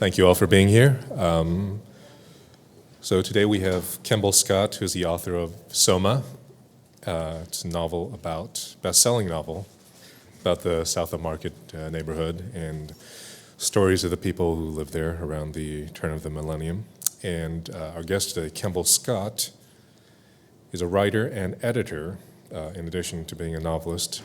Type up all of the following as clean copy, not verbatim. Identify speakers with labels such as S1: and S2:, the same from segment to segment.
S1: Thank you all for being here. So today we have Kemble Scott, who's the author of SoMa. It's a novel best-selling novel, about the South of Market neighborhood and stories of the people who live there around the turn of the millennium. And our guest today, Kemble Scott, is a writer and editor, in addition to being a novelist,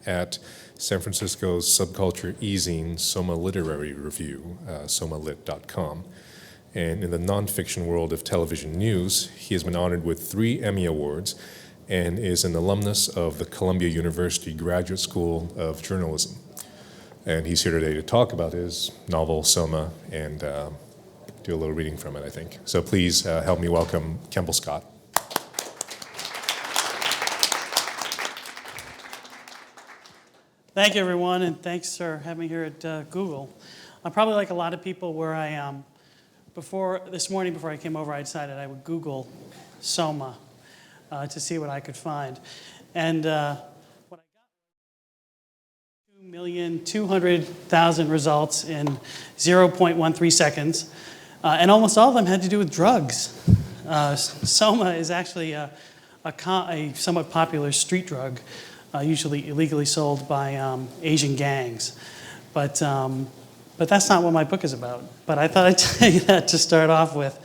S1: at San Francisco's subculture e-zine SoMa Literary Review, somalit.com. And in the nonfiction world of television news, he has been honored with 3 Emmy Awards and is an alumnus of the Columbia University Graduate School of Journalism. And he's here today to talk about his novel, SoMa, and do a little reading from it, I think. So please help me welcome Kemble Scott.
S2: Thank you, everyone, and thanks for having me here at Google. I'm probably like a lot of people where this morning before I came over, I decided I would Google SoMa to see what I could find. And what I got 2,200,000 results in 0.13 seconds, and almost all of them had to do with drugs. SoMa is actually a somewhat popular street drug, usually illegally sold by Asian gangs. But that's not what my book is about. But I thought I'd tell you that to start off with.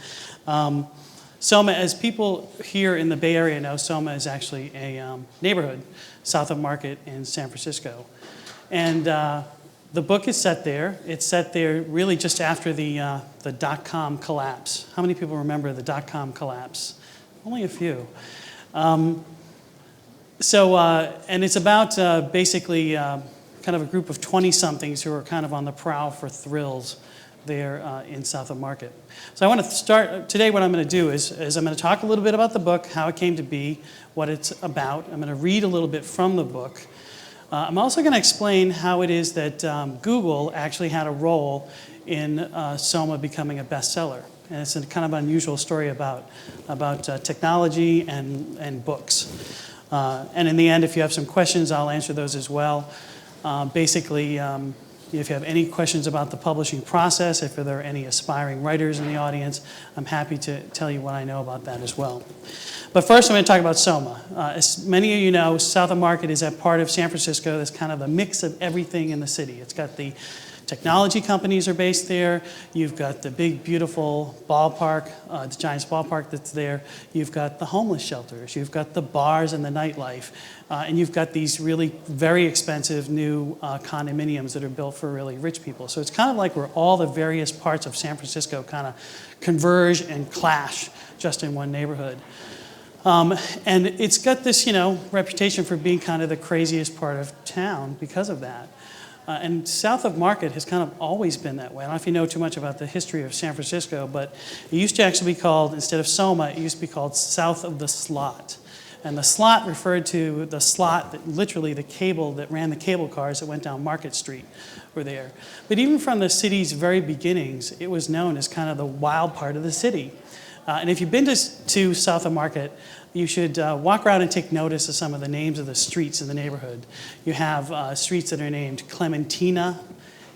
S2: SoMa, as people here in the Bay Area know, SoMa is actually a neighborhood south of Market in San Francisco. And the book is set there. It's set there really just after the dot-com collapse. How many people remember the dot-com collapse? Only a few. And it's about basically kind of a group of 20-somethings who are kind of on the prowl for thrills there in South of Market. So I want to start, today what I'm going to do is I'm going to talk a little bit about the book, how it came to be, what it's about. I'm going to read a little bit from the book. I'm also going to explain how it is that Google actually had a role in SoMa becoming a bestseller. And it's a kind of unusual story about technology and books. And in the end, if you have some questions, I'll answer those as well. Basically, if you have any questions about the publishing process, if there are any aspiring writers in the audience, I'm happy to tell you what I know about that as well. But first, I'm going to talk about SoMa. As many of you know, South of Market is that part of San Francisco that's kind of a mix of everything in the city. It's got the technology companies are based there. You've got the big, beautiful ballpark, the Giants ballpark that's there. You've got the homeless shelters. You've got the bars and the nightlife. And you've got these really very expensive new condominiums that are built for really rich people. So it's kind of like where all the various parts of San Francisco kind of converge and clash just in one neighborhood. And it's got this, reputation for being kind of the craziest part of town because of that. And South of Market has kind of always been that way. I don't know if you know too much about the history of San Francisco, but it used to actually be called, instead of SoMa, it used to be called South of the Slot. And the slot referred to the slot, that literally the cable that ran the cable cars that went down Market Street were there. But even from the city's very beginnings, it was known as kind of the wild part of the city. And if you've been to South of Market, you should walk around and take notice of some of the names of the streets in the neighborhood. You have streets that are named Clementina,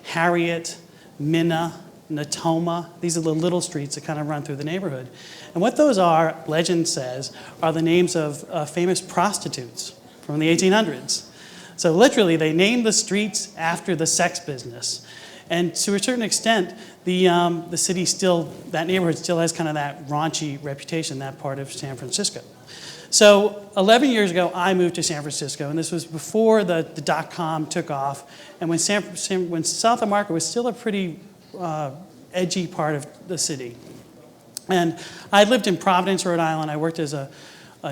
S2: Harriet, Minna, Natoma. These are the little streets that kind of run through the neighborhood. And what those are, legend says, are the names of famous prostitutes from the 1800s. So literally, they named the streets after the sex business. And to a certain extent, the city that neighborhood still has kind of that raunchy reputation, that part of San Francisco. So 11 years ago, I moved to San Francisco, and this was before the dot-com took off, and when South of Market was still a pretty edgy part of the city. And I lived in Providence, Rhode Island. I worked as a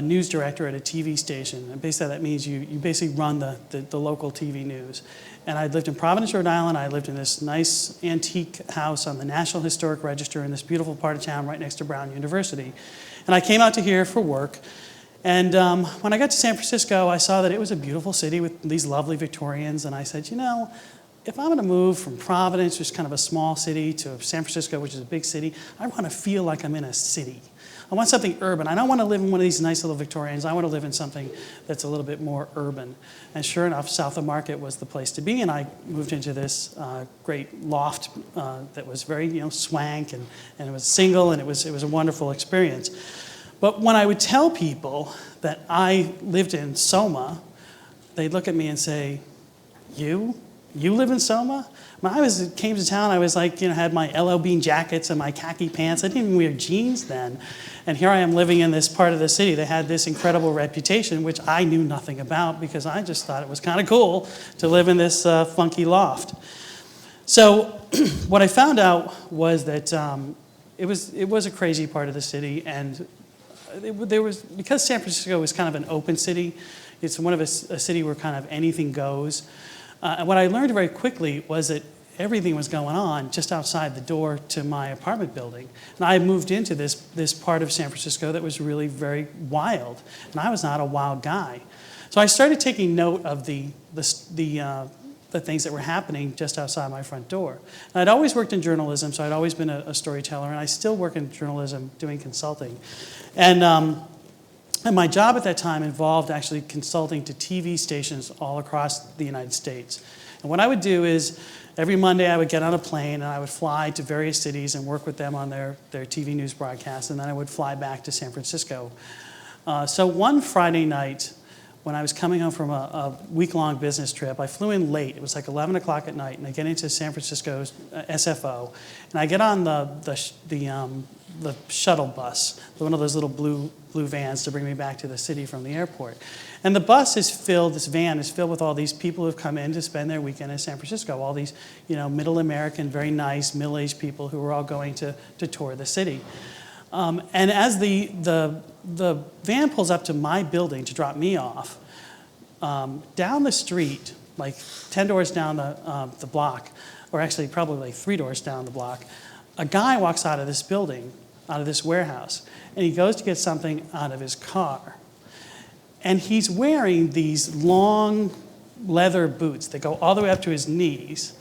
S2: news director at a TV station, and basically that means you basically run the local TV news. And I lived in Providence, Rhode Island. I lived in this nice antique house on the National Historic Register in this beautiful part of town right next to Brown University. And I came out to here for work. And when I got to San Francisco, I saw that it was a beautiful city with these lovely Victorians. And I said, if I'm going to move from Providence, which is kind of a small city, to San Francisco, which is a big city, I want to feel like I'm in a city. I want something urban. I don't want to live in one of these nice little Victorians. I want to live in something that's a little bit more urban. And sure enough, South of Market was the place to be, and I moved into this great loft that was very, swank, and it was single, and it was a wonderful experience. But when I would tell people that I lived in SoMa, they'd look at me and say, You live in SoMa? When I came to town, I was like, had my LL Bean jackets and my khaki pants. I didn't even wear jeans then. And here I am living in this part of the city that had this incredible reputation, which I knew nothing about because I just thought it was kind of cool to live in this funky loft. So what I found out was that it was a crazy part of the city, and because San Francisco is kind of an open city, it's one of a city where kind of anything goes. And what I learned very quickly was that everything was going on just outside the door to my apartment building. And I moved into this part of San Francisco that was really very wild, and I was not a wild guy. So I started taking note of the things that were happening just outside my front door. And I'd always worked in journalism, so I'd always been a storyteller, and I still work in journalism doing consulting. And my job at that time involved actually consulting to TV stations all across the United States. And what I would do is every Monday I would get on a plane and I would fly to various cities and work with them on their TV news broadcasts, and then I would fly back to San Francisco. So one Friday night, when I was coming home from a week-long business trip, I flew in late. It was like 11 o'clock at night, and I get into San Francisco's SFO, and I get on the shuttle bus, one of those little blue vans to bring me back to the city from the airport. And the bus is filled, this van is filled with all these people who've come in to spend their weekend in San Francisco, all these middle American, very nice, middle-aged people who were all going to tour the city. And as the van pulls up to my building to drop me off, down the street, like 10 doors down the block, or actually probably like 3 doors down the block, a guy walks out of this building, out of this warehouse, and he goes to get something out of his car. And he's wearing these long leather boots that go all the way up to his knees,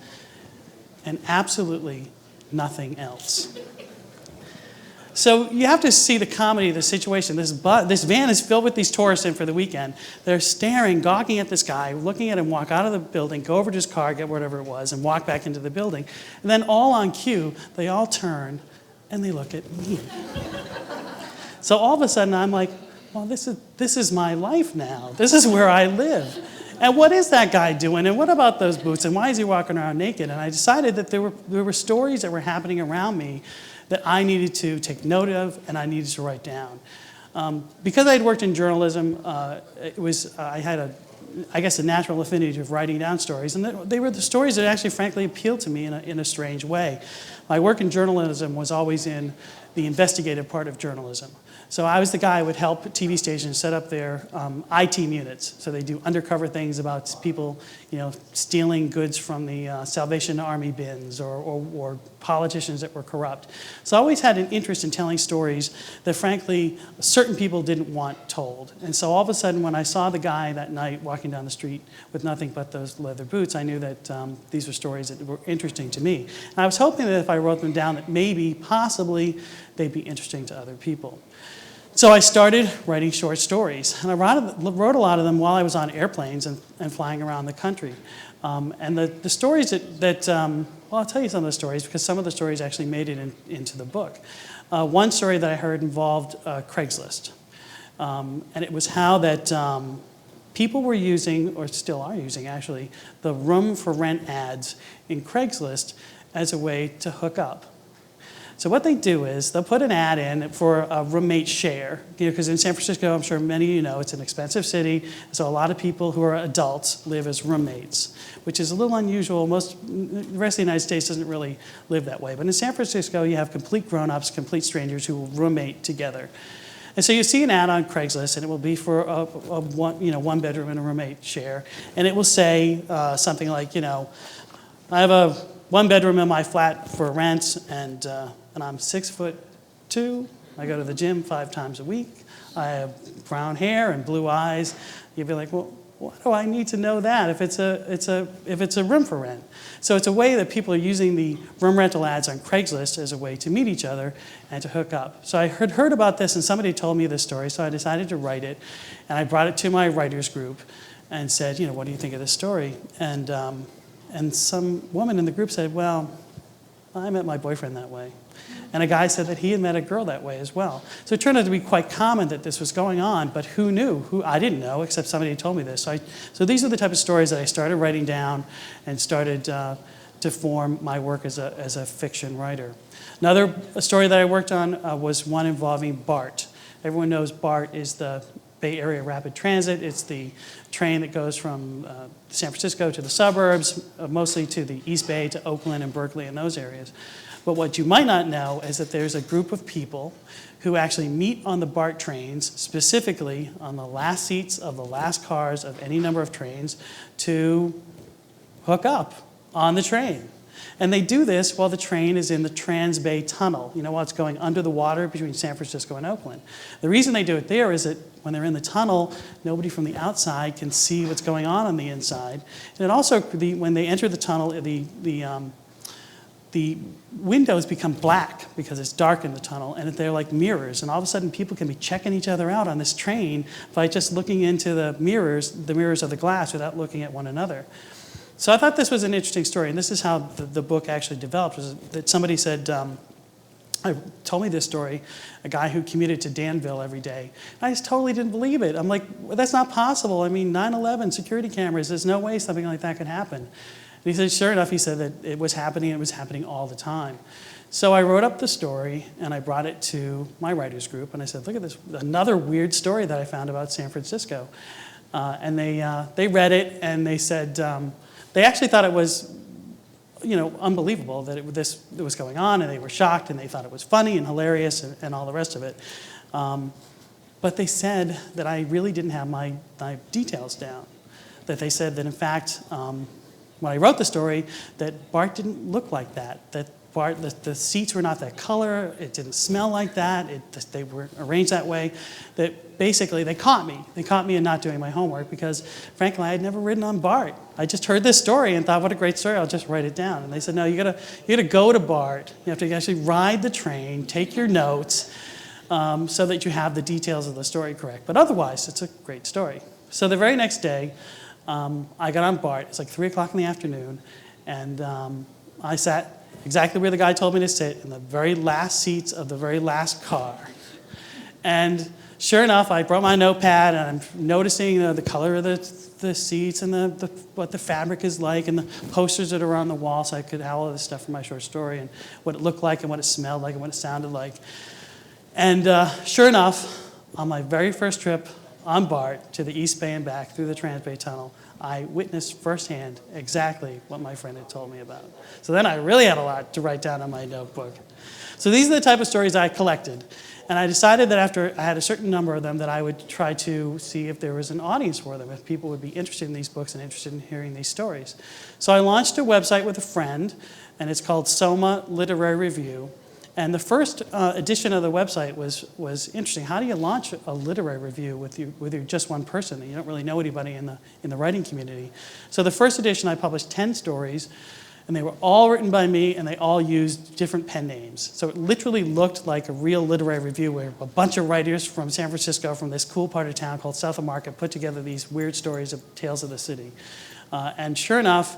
S2: and absolutely nothing else. So you have to see the comedy of the situation. This van is filled with these tourists in for the weekend. They're staring, gawking at this guy, looking at him walk out of the building, go over to his car, get whatever it was, and walk back into the building. And then all on cue, they all turn and they look at me. So all of a sudden I'm like, well, this is my life now. This is where I live. And what is that guy doing? And what about those boots? And why is he walking around naked? And I decided that there were stories that were happening around me that I needed to take note of and I needed to write down. Because I had worked in journalism, I had a natural affinity to writing down stories, and they were the stories that actually, frankly, appealed to me in a strange way. My work in journalism was always in the investigative part of journalism. So I was the guy who would help TV stations set up their I-team units. So they do undercover things about people, stealing goods from the Salvation Army bins or politicians that were corrupt. So I always had an interest in telling stories that, frankly, certain people didn't want told. And so all of a sudden, when I saw the guy that night walking down the street with nothing but those leather boots, I knew that these were stories that were interesting to me. And I was hoping that if I wrote them down, that maybe, possibly, they'd be interesting to other people. So I started writing short stories, and I wrote a lot of them while I was on airplanes and flying around the country. And the stories well, I'll tell you some of the stories because some of the stories actually made it into the book. One story that I heard involved Craigslist, and it was how that people were using, or still are using actually, the room for rent ads in Craigslist as a way to hook up. So what they do is they'll put an ad in for a roommate share, because in San Francisco, I'm sure many of you know, it's an expensive city, so a lot of people who are adults live as roommates, which is a little unusual. The rest of the United States doesn't really live that way. But in San Francisco, you have complete grown-ups, complete strangers who will roommate together. And so you see an ad on Craigslist, and it will be for a one bedroom and a roommate share, and it will say something like, I have a 1 bedroom in my flat for rent, and I'm 6'2". I go to the gym 5 times a week. I have brown hair and blue eyes. You'd be like, well, why do I need to know that if it's a room for rent? So it's a way that people are using the room rental ads on Craigslist as a way to meet each other and to hook up. So I had heard about this, and somebody told me this story, so I decided to write it, and I brought it to my writers group and said, what do you think of this story? And some woman in the group said, well, I met my boyfriend that way. And a guy said that he had met a girl that way as well. So it turned out to be quite common that this was going on, but who knew? I didn't know, except somebody told me this. So these are the type of stories that I started writing down and started to form my work as a fiction writer. Another story that I worked on was one involving BART. Everyone knows BART is the Bay Area Rapid Transit. It's the train that goes from San Francisco to the suburbs, mostly to the East Bay, to Oakland and Berkeley and those areas. But what you might not know is that there's a group of people who actually meet on the BART trains, specifically on the last seats of the last cars of any number of trains, to hook up on the train. And they do this while the train is in the Trans-Bay Tunnel, while it's going under the water between San Francisco and Oakland. The reason they do it there is that when they're in the tunnel, nobody from the outside can see what's going on the inside. And it also, when they enter the tunnel, the windows become black because it's dark in the tunnel, and they're like mirrors. And all of a sudden, people can be checking each other out on this train by just looking into the mirrors of the glass without looking at one another. So I thought this was an interesting story, and this is how the book actually developed, was that somebody said, told me this story, a guy who commuted to Danville every day. And I just totally didn't believe it. I'm like, well, that's not possible. I mean, 9/11, security cameras, there's no way something like that could happen. And he said, sure enough, he said that it was happening, and it was happening all the time. So I wrote up the story, and I brought it to my writers group, and I said, look at this, another weird story that I found about San Francisco. And they read it, and they said, they actually thought it was, unbelievable that it was going on, and they were shocked, and they thought it was funny and hilarious and all the rest of it. But they said that I really didn't have my details down. That they said that, in fact, when I wrote the story, that BART didn't look like that. That BART, the seats were not that color. It didn't smell like that. They weren't arranged that way. That basically they caught me. They caught me in not doing my homework because, frankly, I had never ridden on BART. I just heard this story and thought, what a great story. I'll just write it down. And they said, no, you gotta go to BART. You have to actually ride the train, take your notes, so that you have the details of the story correct. But otherwise, it's a great story. So the very next day, I got on BART. It's like 3 o'clock in the afternoon, and I sat exactly where the guy told me to sit, in the very last seats of the very last car. And sure enough, I brought my notepad, and I'm noticing the color of the seats and what the fabric is like, and the posters that are on the wall, so I could have all this stuff from my short story, and what it looked like, and what it smelled like, and what it sounded like. And sure enough, on my very first trip on BART to the East Bay and back through the Trans-Bay Tunnel, I witnessed firsthand exactly what my friend had told me about. So then I really had a lot to write down on my notebook. So these are the type of stories I collected. And I decided that after I had a certain number of them that I would try to see if there was an audience for them, if people would be interested in these books and interested in hearing these stories. So I launched a website with a friend, and it's called SoMa Literary Review. And the first edition of the website was interesting. How do you launch a literary review with you just one person? You don't really know anybody in the writing community. So the first edition, I published 10 stories, and they were all written by me, and they all used different pen names. So it literally looked like a real literary review where a bunch of writers from San Francisco, from this cool part of town called South of Market, put together these weird stories of tales of the city. And sure enough,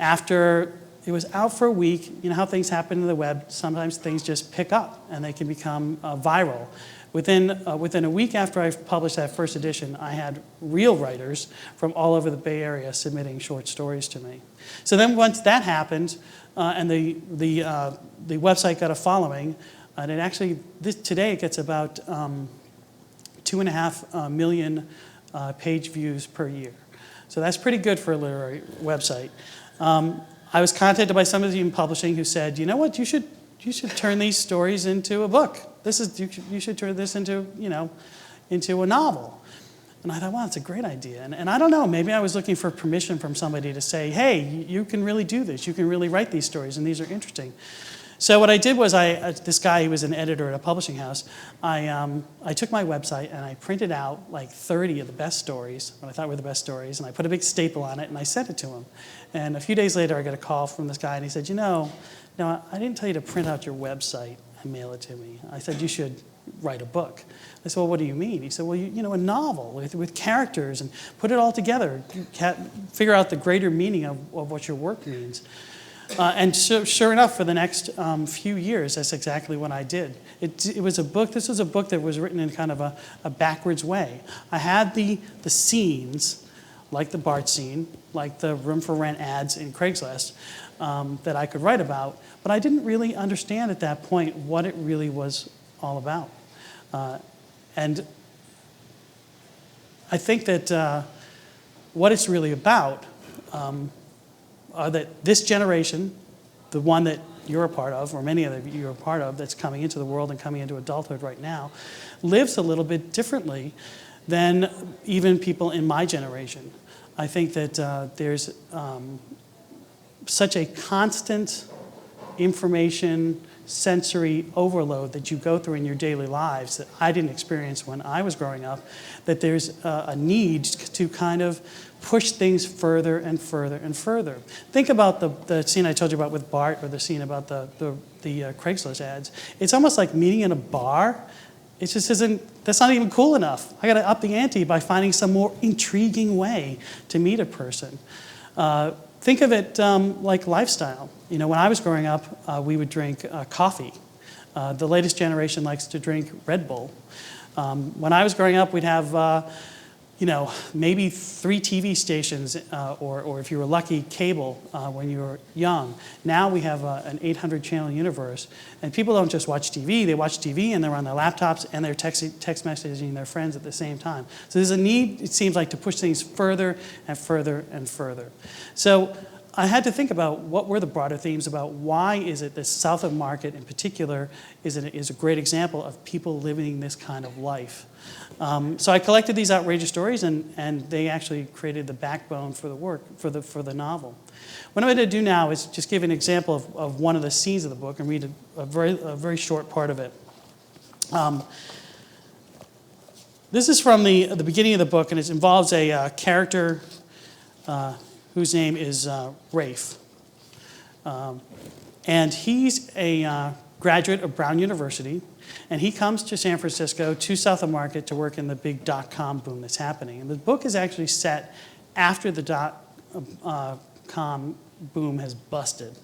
S2: after it was out for a week, you know how things happen in the web, sometimes things just pick up and they can become viral. Within a week after I published that first edition, I had real writers from all over the Bay Area submitting short stories to me. So then once that happened, and the website got a following, and it actually, today it gets about 2.5 million page views per year. So that's pretty good for a literary website. I was contacted by somebody in publishing who said, you know what, you should turn these stories into a book. You should turn this into a novel. And I thought, wow, that's a great idea. And I don't know, maybe I was looking for permission from somebody to say, hey, you can really do this. You can really write these stories, and these are interesting. So what I did was, this guy, he was an editor at a publishing house, I took my website and I printed out like 30 of the best stories, what I thought were the best stories, and I put a big staple on it and I sent it to him. And a few days later I got a call from this guy and he said, no, I didn't tell you to print out your website and mail it to me. I said, you should write a book. I said, well, what do you mean? He said, well, a novel with characters and put it all together, figure out the greater meaning of what your work means. And sure enough, for the next few years, that's exactly what I did. It was a book. This was a book that was written in kind of a backwards way. I had the scenes, like the BART scene, like the room for rent ads in Craigslist, that I could write about, but I didn't really understand at that point what it really was all about. And I think that what it's really about are that this generation, the one that you're a part of, or many of you are a part of, that's coming into the world and coming into adulthood right now, lives a little bit differently than even people in my generation. I think that there's such a constant information, sensory overload that you go through in your daily lives that I didn't experience when I was growing up, that there's a need to kind of push things further and further and further. Think about the scene I told you about with Bart, or the scene about the Craigslist ads. It's almost like meeting in a bar. It just isn't, that's not even cool enough. I gotta up the ante by finding some more intriguing way to meet a person. Think of it like lifestyle. When I was growing up, we would drink coffee. The latest generation likes to drink Red Bull. When I was growing up, we'd have maybe 3 TV stations, or if you were lucky, cable when you were young. Now we have an 800-channel universe, and people don't just watch TV. They watch TV and they're on their laptops and they're text messaging their friends at the same time. So there's a need, it seems like, to push things further and further and further. So I had to think about what were the broader themes about why is it that South of Market in particular is a great example of people living this kind of life. So I collected these outrageous stories, and they actually created the backbone for the work, for the novel. What I'm going to do now is just give an example of one of the scenes of the book and read a very short part of it. This is from the beginning of the book, and it involves a character whose name is Rafe. And he's a graduate of Brown University, and he comes to San Francisco, to South of Market, to work in the big dot-com boom that's happening. And the book is actually set after the dot-com boom has busted.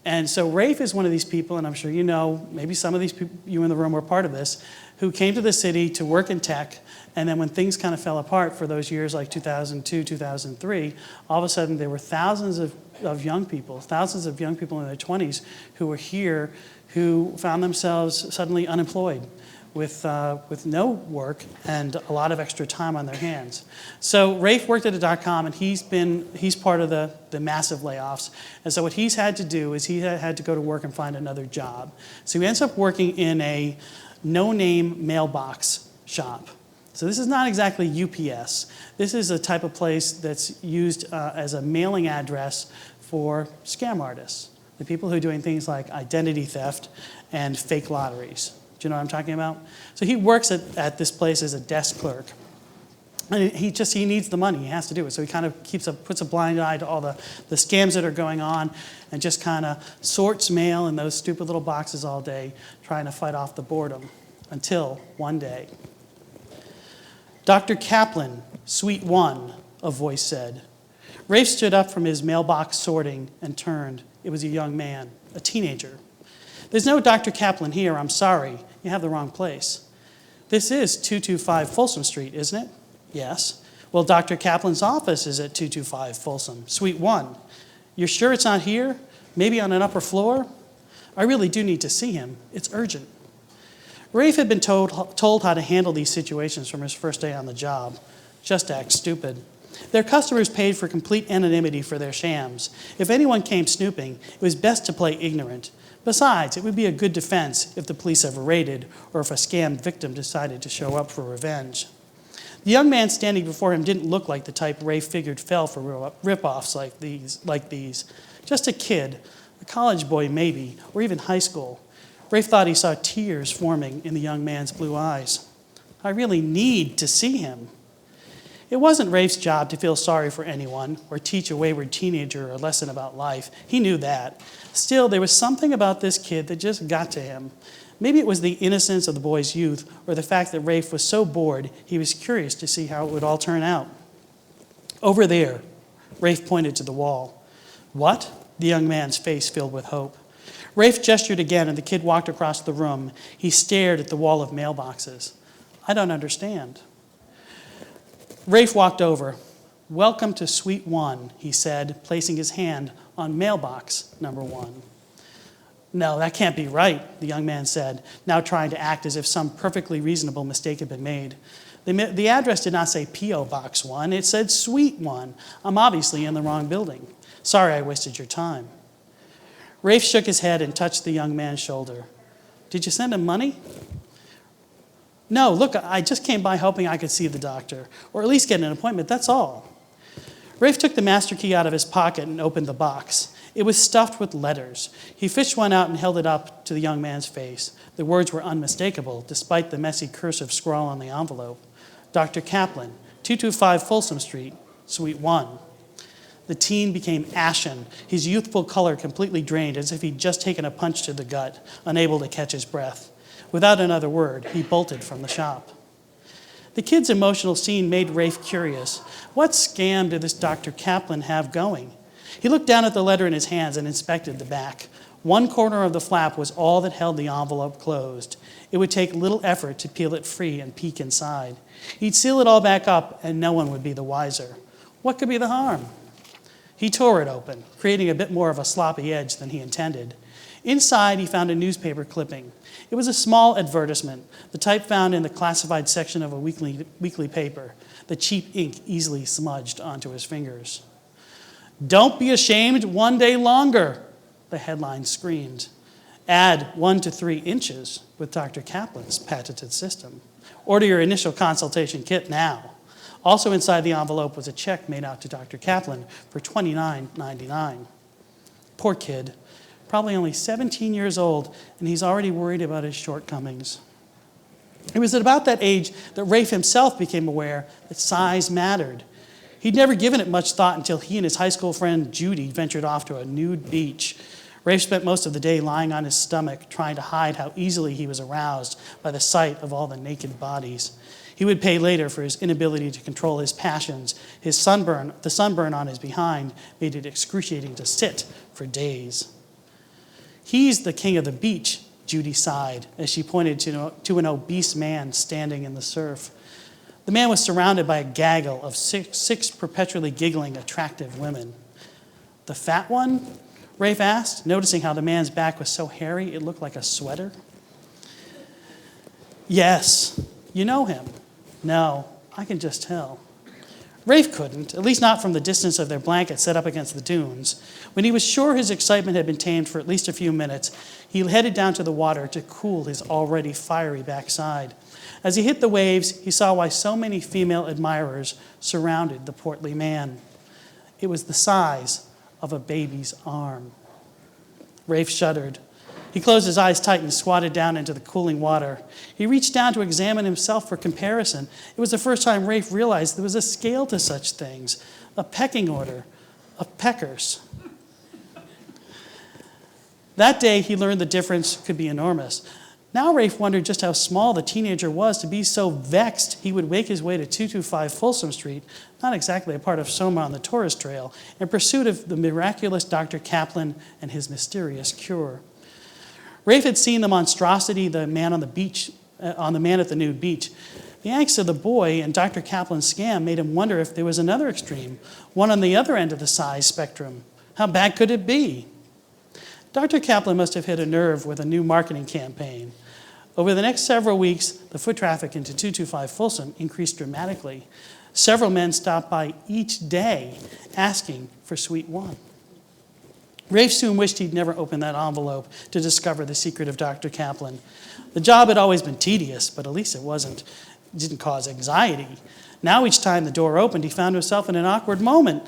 S2: And so Rafe is one of these people, and I'm sure you know, maybe some of these people, you in the room were part of this, who came to the city to work in tech, and then when things kind of fell apart for those years like 2002, 2003, all of a sudden there were thousands of young people in their 20s who were here, who found themselves suddenly unemployed with no work and a lot of extra time on their hands. So Rafe worked at a .com, and he's part of the massive layoffs. And so what he's had to do is he had to go to work and find another job. So he ends up working in a no-name mailbox shop. So this is not exactly UPS. This is a type of place that's used as a mailing address for scam artists, the people who are doing things like identity theft and fake lotteries. Do you know what I'm talking about? So he works at this place as a desk clerk. And he needs the money. He has to do it. So he kind of puts a blind eye to all the scams that are going on, and just kind of sorts mail in those stupid little boxes all day, trying to fight off the boredom. Until one day. "Dr. Kaplan, Suite 1, a voice said. Rafe stood up from his mailbox sorting and turned. It was a young man, a teenager. "There's no Dr. Kaplan here, I'm sorry. You have the wrong place." "This is 225 Folsom Street, isn't it?" "Yes." "Well, Dr. Kaplan's office is at 225 Folsom, Suite 1. You're sure it's not here? Maybe on an upper floor?" "I really do need to see him. It's urgent." Rafe had been told how to handle these situations from his first day on the job. Just act stupid. Their customers paid for complete anonymity for their shams. If anyone came snooping, it was best to play ignorant. Besides, it would be a good defense if the police ever raided, or if a scam victim decided to show up for revenge. The young man standing before him didn't look like the type Rafe figured fell for rip-offs like these. Just a kid, a college boy maybe, or even high school. Rafe thought he saw tears forming in the young man's blue eyes. I really need to see him. It wasn't Rafe's job to feel sorry for anyone or teach a wayward teenager a lesson about life. He knew that. Still, there was something about this kid that just got to him. Maybe it was the innocence of the boy's youth or the fact that Rafe was so bored he was curious to see how it would all turn out. Over there, Rafe pointed to the wall. What? The young man's face filled with hope. Rafe gestured again and the kid walked across the room. He stared at the wall of mailboxes. I don't understand. Rafe walked over. Welcome to Suite 1, he said, placing his hand on mailbox number 1. No, that can't be right, the young man said, now trying to act as if some perfectly reasonable mistake had been made. The address did not say P.O. Box 1, it said Suite 1. I'm obviously in the wrong building. Sorry I wasted your time. Rafe shook his head and touched the young man's shoulder. Did you send him money? No, look, I just came by hoping I could see the doctor, or at least get an appointment, that's all. Rafe took the master key out of his pocket and opened the box. It was stuffed with letters. He fished one out and held it up to the young man's face. The words were unmistakable, despite the messy cursive scrawl on the envelope. Dr. Kaplan, 225 Folsom Street, Suite 1. The teen became ashen, his youthful color completely drained, as if he'd just taken a punch to the gut, unable to catch his breath. Without another word, he bolted from the shop. The kid's emotional scene made Rafe curious. What scam did this Dr. Kaplan have going? He looked down at the letter in his hands and inspected the back. One corner of the flap was all that held the envelope closed. It would take little effort to peel it free and peek inside. He'd seal it all back up and no one would be the wiser. What could be the harm? He tore it open, creating a bit more of a sloppy edge than he intended. Inside, he found a newspaper clipping. It was a small advertisement, the type found in the classified section of a weekly paper, the cheap ink easily smudged onto his fingers. Don't be ashamed one day longer, the headline screamed. Add 1 to 3 inches with Dr. Kaplan's patented system. Order your initial consultation kit now. Also inside the envelope was a check made out to Dr. Kaplan for $29.99. Poor kid. Probably only 17 years old, and he's already worried about his shortcomings. It was at about that age that Rafe himself became aware that size mattered. He'd never given it much thought until he and his high school friend Judy ventured off to a nude beach. Rafe spent most of the day lying on his stomach, trying to hide how easily he was aroused by the sight of all the naked bodies. He would pay later for his inability to control his passions. The sunburn on his behind made it excruciating to sit for days. He's the king of the beach, Judy sighed as she pointed to an obese man standing in the surf. The man was surrounded by a gaggle of six perpetually giggling, attractive women. The fat one? Rafe asked, noticing how the man's back was so hairy it looked like a sweater. Yes, you know him. No, I can just tell. Rafe couldn't, at least not from the distance of their blanket set up against the dunes. When he was sure his excitement had been tamed for at least a few minutes, he headed down to the water to cool his already fiery backside. As he hit the waves, he saw why so many female admirers surrounded the portly man. It was the size of a baby's arm. Rafe shuddered. He closed his eyes tight and squatted down into the cooling water. He reached down to examine himself for comparison. It was the first time Rafe realized there was a scale to such things, a pecking order of peckers. That day, he learned the difference could be enormous. Now Rafe wondered just how small the teenager was to be so vexed he would make his way to 225 Folsom Street, not exactly a part of SoMa on the tourist trail, in pursuit of the miraculous Dr. Kaplan and his mysterious cure. Rafe had seen the monstrosity, the man on the man at the nude beach. The angst of the boy and Dr. Kaplan's scam made him wonder if there was another extreme, one on the other end of the size spectrum. How bad could it be? Dr. Kaplan must have hit a nerve with a new marketing campaign. Over the next several weeks, the foot traffic into 225 Folsom increased dramatically. Several men stopped by each day asking for Suite 1. Rafe soon wished he'd never opened that envelope to discover the secret of Dr. Kaplan. The job had always been tedious, but at least it didn't cause anxiety. Now each time the door opened, he found himself in an awkward moment.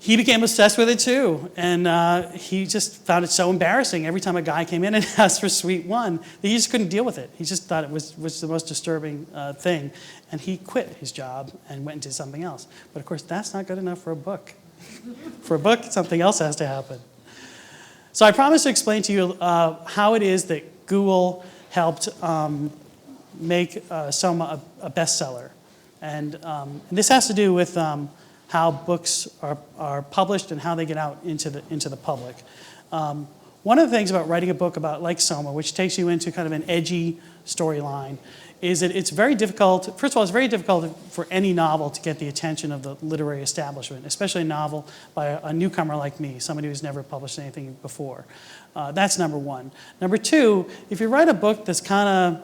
S2: he became obsessed with it too, and he just found it so embarrassing every time a guy came in and asked for Suite 1 that he just couldn't deal with it. He just thought it was the most disturbing thing, and he quit his job and went and did something else. But of course, that's not good enough for a book. For a book, something else has to happen. So I promised to explain to you how it is that Google helped make SoMa a bestseller. And this has to do with how books are published and how they get out into the public. One of the things about writing a book about like SoMa, which takes you into kind of an edgy storyline, is that it's very difficult. First of all, it's very difficult for any novel to get the attention of the literary establishment, especially a novel by a newcomer like me, somebody who's never published anything before. That's number one. Number two, if you write a book that's kind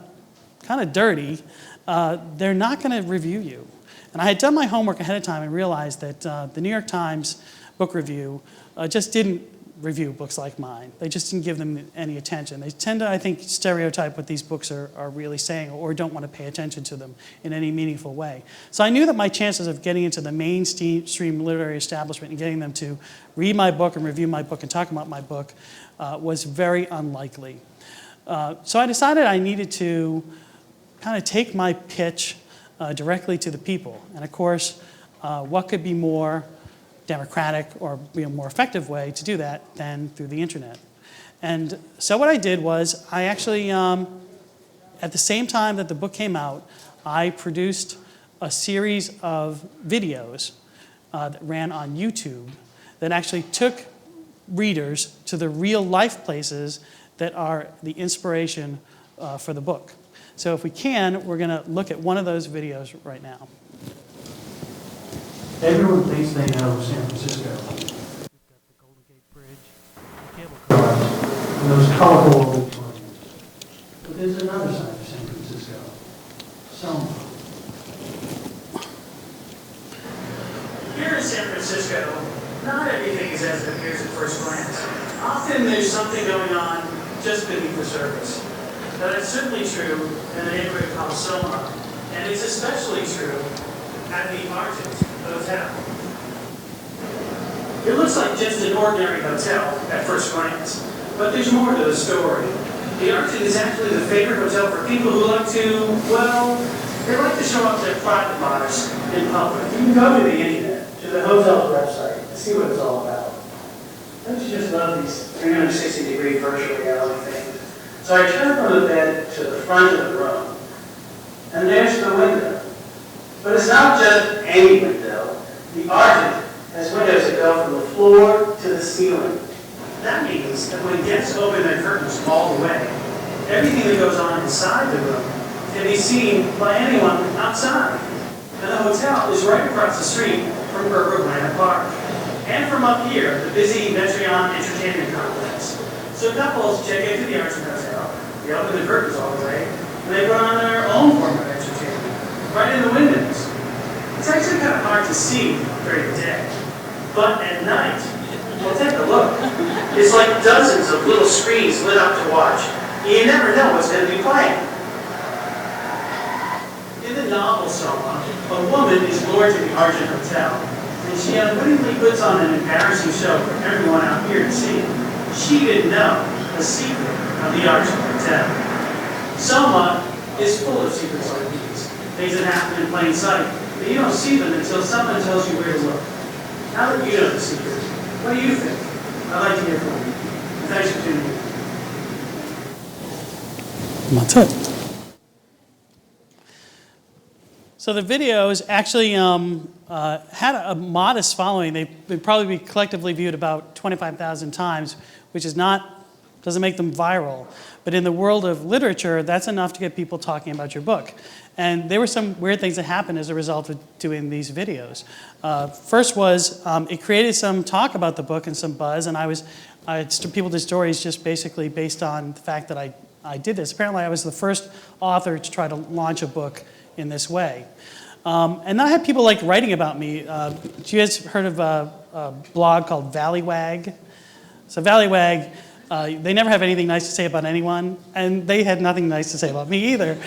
S2: of dirty, they're not going to review you. And I had done my homework ahead of time and realized that the New York Times book review just didn't review books like mine. They just didn't give them any attention. They tend to, I think, stereotype what these books are really saying or don't want to pay attention to them in any meaningful way. So I knew that my chances of getting into the mainstream literary establishment and getting them to read my book and review my book and talk about my book was very unlikely. So I decided I needed to kind of take my pitch directly to the people. And of course, what could be more democratic or be a more effective way to do that than through the internet? And so what I did was I actually, at the same time that the book came out, I produced a series of videos that ran on YouTube that actually took readers to the real life places that are the inspiration for the book. So if we can, we're going to look at one of those videos right now. Everyone thinks they know San Francisco. We've got the Golden Gate Bridge, the cable cars, and those colorful auditoriums. But there's another side of San Francisco, SoMa. Here in San Francisco, not everything is as it appears at first glance. Often there's something going on just beneath the surface. Now, that's certainly true in a neighborhood called SoMa, and it's especially true at the Argent Hotel. It looks like just an ordinary hotel at first glance, but there's more to the story. The Argent is actually the favorite hotel for people who like to, well, they like to show off their private lives in public. You can go to the internet, to the hotel's website, and see what it's all about. Don't you just love these 360-degree virtual reality things? So I turned from the bed to the front of the room, and there's the window. But it's not just any window. The Argent has windows that go from the floor to the ceiling. That means that when guests open their curtains all the way, everything that goes on inside the room can be seen by anyone outside. And the hotel is right across the street from Atlanta Park, and from up here, the busy Metreon Entertainment Complex. So couples check into the Argent Hotel, they open the curtains all the way, and they put on their own form of entertainment, right in the windows. It's actually kind of hard to see during the day, but at night, well, take a look. It's like dozens of little screens lit up to watch. You never know what's going to be playing. In the novel SoMa, a woman is lured to the Argent Hotel, and she unwittingly puts on an embarrassing show for everyone out here to see. She didn't know the secret of the Argent Hotel. SoMa is full of secrets like these, things that happen in plain sight, but you don't see them until someone tells you where to look. Now that you know the secret, what do you think? I'd like to hear from you. And thanks for tuning in. That's it. So the videos actually had a modest following. They'd probably be collectively viewed about 25,000 times, which doesn't make them viral. But in the world of literature, that's enough to get people talking about your book. And there were some weird things that happened as a result of doing these videos. First was it created some talk about the book and some buzz, and people did stories just basically based on the fact that I did this. Apparently, I was the first author to try to launch a book in this way. And I had people like writing about me. You guys heard of a blog called Valleywag? So Valleywag, they never have anything nice to say about anyone, and they had nothing nice to say about me either.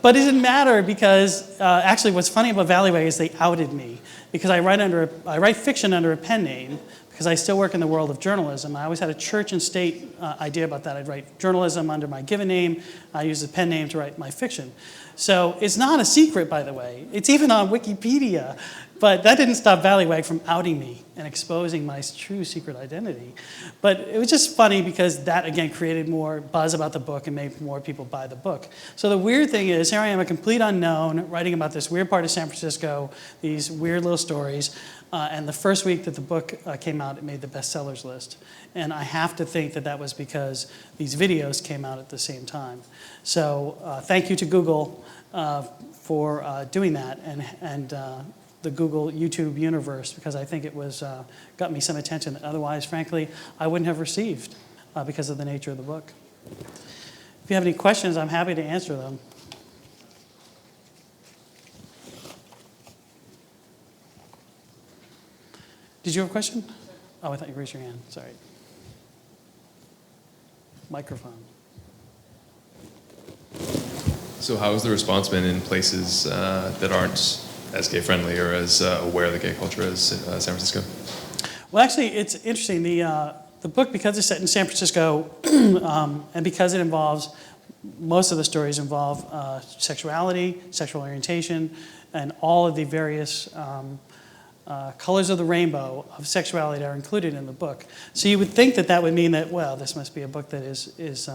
S2: But it didn't matter because actually what's funny about Valleyway is they outed me because I write fiction under a pen name because I still work in the world of journalism. I always had a church and state idea about that. I'd write journalism under my given name. I use a pen name to write my fiction. So it's not a secret, by the way. It's even on Wikipedia. But that didn't stop Valleywag from outing me and exposing my true secret identity. But it was just funny because that, again, created more buzz about the book and made more people buy the book. So the weird thing is, here I am, a complete unknown, writing about this weird part of San Francisco, these weird little stories. And the first week that the book came out, it made the bestsellers list. And I have to think that that was because these videos came out at the same time. So thank you to Google for doing that and the Google YouTube universe, because I think it was got me some attention that otherwise, frankly, I wouldn't have received because of the nature of the book. If you have any questions, I'm happy to answer them. Did you have a question? Oh, I thought you raised your hand. Sorry. Microphone.
S3: So how has the response been in places that aren't as gay-friendly or as aware of the gay culture as San Francisco?
S2: Well, actually, it's interesting. The book, because it's set in San Francisco, and because it involves, most of the stories involve sexuality, sexual orientation, and all of the various colors of the rainbow of sexuality are included in the book. So you would think that that would mean that, well, this must be a book that is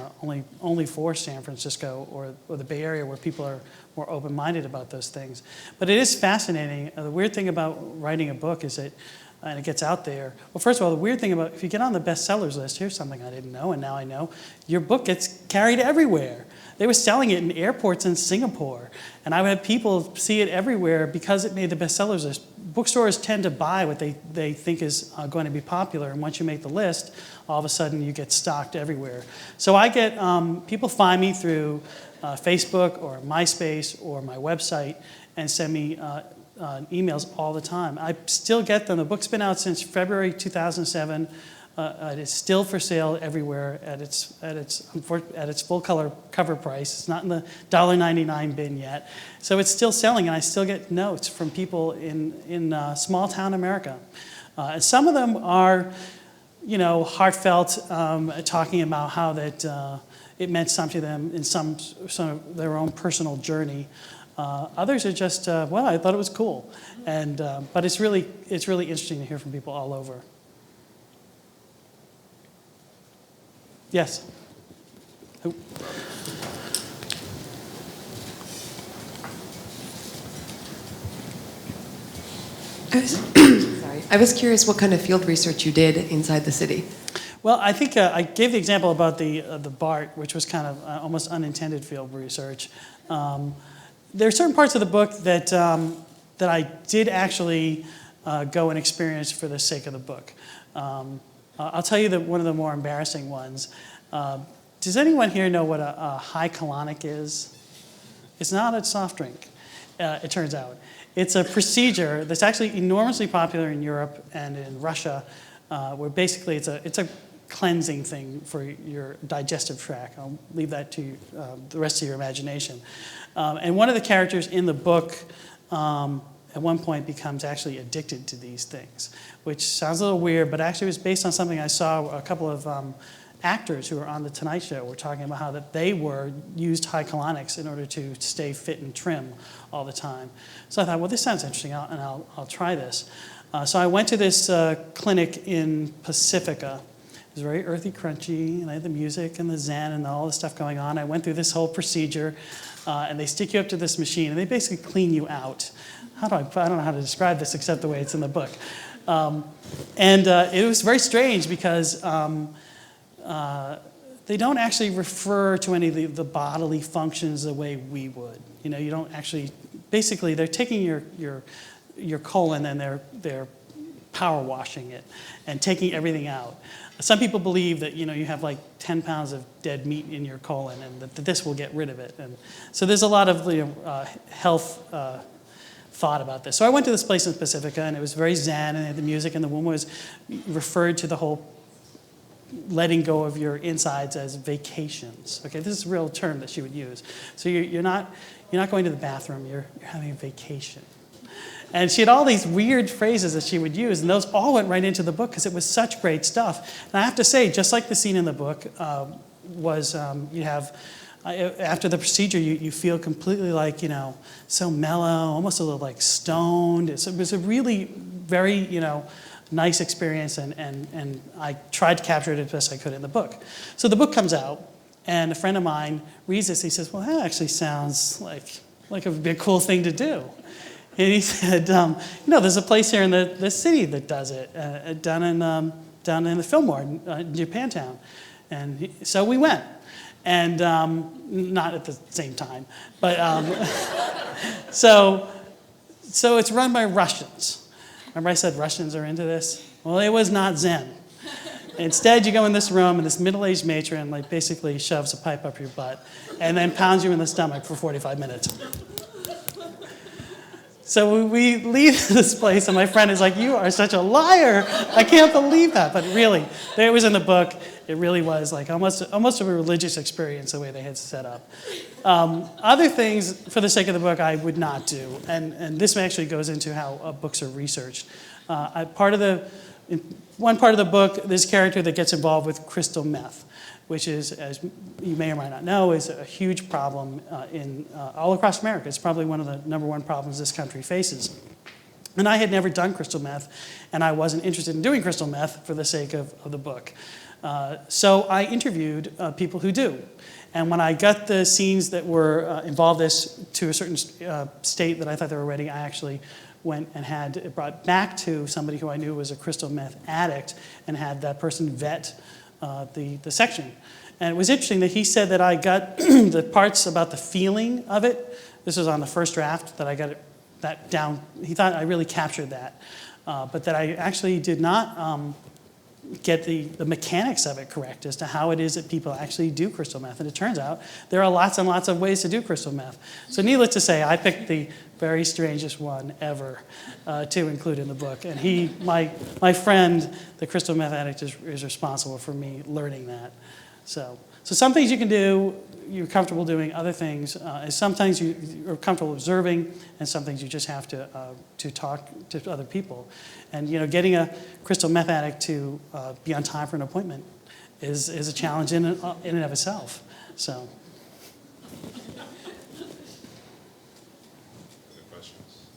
S2: only for San Francisco or the Bay Area, where people are more open-minded about those things. But it is fascinating. The weird thing about writing a book is that, and it gets out there. Well, first of all, the weird thing about, if you get on the bestsellers list, here's something I didn't know, and now I know, your book gets carried everywhere. They were selling it in airports in Singapore, and I would have people see it everywhere because it made the bestsellers list. Bookstores tend to buy what they think is going to be popular, and once you make the list, all of a sudden you get stocked everywhere. So I get, people find me through Facebook or MySpace or my website and send me emails all the time. I still get them. The book's been out since February 2007. It is still for sale everywhere at its full color cover price. It's not in the $1.99 bin yet. So it's still selling, and I still get notes from people in small town America. And some of them are, heartfelt, talking about how that it meant something to them in some of their own personal journey. Others are just, well, I thought it was cool. And but it's really interesting to hear from people all over. Yes. Oh.
S4: I was curious what kind of field research you did inside the city.
S2: Well, I think I gave the example about the BART, which was kind of almost unintended field research. There are certain parts of the book that I did actually go and experience for the sake of the book. I'll tell you one of the more embarrassing ones. Does anyone here know what a high colonic is? It's not a soft drink, it turns out. It's a procedure that's actually enormously popular in Europe and in Russia, where basically it's a cleansing thing for your digestive tract. I'll leave that to the rest of your imagination. And one of the characters in the book at one point becomes actually addicted to these things, which sounds a little weird, but actually was based on something I saw. A couple of actors who were on The Tonight Show were talking about how that they used high colonics in order to stay fit and trim all the time. So I thought, well, this sounds interesting, and I'll try this. So I went to this clinic in Pacifica. It was very earthy, crunchy, and I had the music and the zen and all the stuff going on. I went through this whole procedure, and they stick you up to this machine, and they basically clean you out. I don't know how to describe this except the way it's in the book. It was very strange because they don't actually refer to any of the bodily functions the way we would. You don't actually, basically they're taking your colon and they're power washing it and taking everything out. Some people believe that you have like 10 pounds of dead meat in your colon and that this will get rid of it. And so there's a lot of health thought about this. So I went to this place in Pacifica, and it was very zen, and they had the music, and the woman was referred to the whole letting go of your insides as vacations. Okay, this is a real term that she would use. So you're not going to the bathroom, you're having a vacation. And she had all these weird phrases that she would use, and those all went right into the book because it was such great stuff. And I have to say, just like the scene in the book you have, after the procedure, you feel completely like, so mellow, almost a little like stoned. It was a really very, nice experience, and I tried to capture it as best I could in the book. So the book comes out, and a friend of mine reads this. He says, well, that actually sounds like it would be a cool thing to do. And he said, there's a place here in the city that does it, down in the Fillmore, in Japantown. And so we went, and not at the same time, but so it's run by Russians. Remember I said Russians are into this? Well, it was not Zen. Instead, you go in this room, and this middle-aged matron basically shoves a pipe up your butt and then pounds you in the stomach for 45 minutes. So we leave this place, and my friend is like, you are such a liar. I can't believe that. But really, it was in the book. It really was like almost a religious experience, the way they had set up. Other things, for the sake of the book, I would not do. And this actually goes into how books are researched. In one part of the book, this character that gets involved with crystal meth, which is, as you may or might not know, is a huge problem all across America. It's probably one of the number one problems this country faces. And I had never done crystal meth, and I wasn't interested in doing crystal meth for the sake of the book. So I interviewed people who do. And when I got the scenes that were involved this to a certain state that I thought they were ready, I actually went and had it brought back to somebody who I knew was a crystal meth addict and had that person vet the section. And it was interesting that he said that I got the parts about the feeling of it. This was on the first draft that I got that down. He thought I really captured that. But that I actually did not get the mechanics of it correct as to how it is that people actually do crystal meth. And it turns out there are lots and lots of ways to do crystal meth. So needless to say, I picked the very strangest one ever to include in the book. And my friend, the crystal meth addict, is responsible for me learning that. So some things you can do, you're comfortable doing. Other things, sometimes you're comfortable observing, and some things you just have to talk to other people. And getting a crystal meth addict to be on time for an appointment is a challenge in and of itself. So.
S1: Other questions?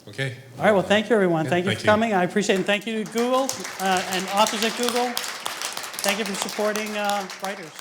S1: Okay.
S2: All right, well, thank you, everyone.
S1: Yeah,
S2: thank you
S1: thank
S2: for
S1: you.
S2: coming. I appreciate it. And thank you to Google and authors at Google. Thank you for supporting writers.